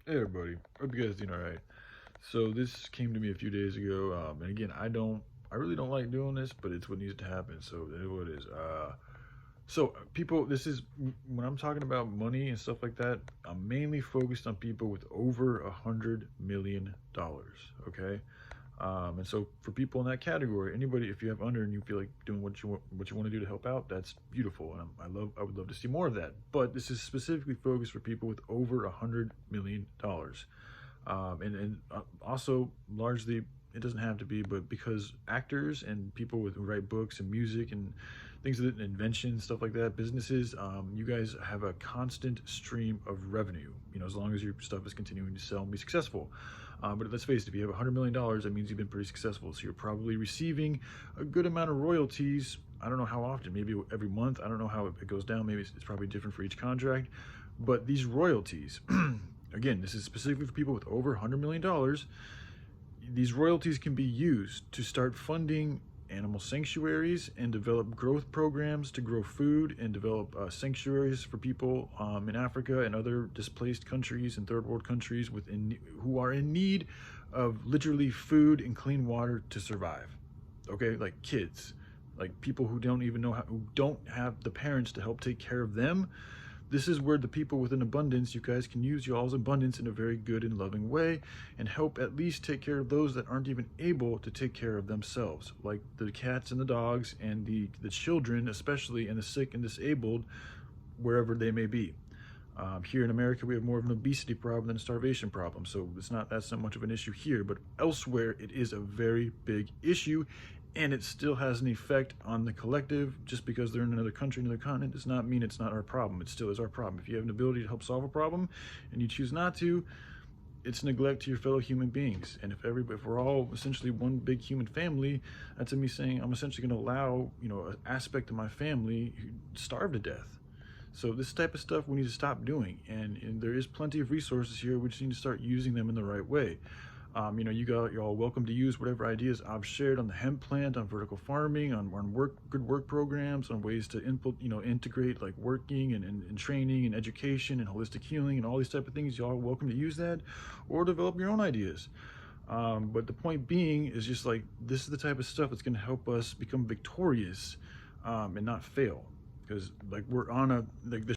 Hey everybody, hope you guys doing all right. So this came to me a few days ago, and again, I really don't like doing this, but it's what needs to happen. So it is what it is. People, when I'm talking about money and stuff like that. I'm mainly focused on people with over $100 million. Okay, and so for people in that category, anybody, if you have under and you feel like doing what you want to do to help out, that's beautiful, and I would love to see more of that. But this is specifically focused for people with over $100 million, and also largely it doesn't have to be, but because actors and people who write books and music and things that invention stuff like that, businesses, you guys have a constant stream of revenue, as long as your stuff is continuing to sell and be successful. But let's face it, if you have $100 million, that means you've been pretty successful, so you're probably receiving a good amount of royalties. I don't know how often, maybe every month. I don't know how it goes down. Maybe it's probably different for each contract, but these royalties again, this is specifically for people with over $100 million. These royalties can be used to start funding animal sanctuaries and develop growth programs to grow food and develop sanctuaries for people in Africa and other displaced countries and third world countries who are in need of literally food and clean water to survive. Okay, like kids, like people who don't even know who don't have the parents to help take care of them. This is where the people with an abundance, you guys can use y'all's abundance in a very good and loving way and help at least take care of those that aren't even able to take care of themselves, like the cats and the dogs and the children, especially, and the sick and disabled, wherever they may be. Here in America, we have more of an obesity problem than a starvation problem, so that's not much of an issue here. But elsewhere, it is a very big issue, and it still has an effect on the collective. Just because they're in another country, another continent, does not mean it's not our problem. It still is our problem. If you have an ability to help solve a problem, and you choose not to, it's neglect to your fellow human beings. And if we're all essentially one big human family, that's me saying I'm essentially going to allow an aspect of my family starve to death. So this type of stuff we need to stop doing, and there is plenty of resources here. We just need to start using them in the right way. You're all welcome to use whatever ideas I've shared on the hemp plant, on vertical farming, on good work programs, on ways to integrate like working and training and education and holistic healing and all these type of things. Y'all are welcome to use that, or develop your own ideas. But the point being is just like this is the type of stuff that's going to help us become victorious, and not fail, because like we're on a like the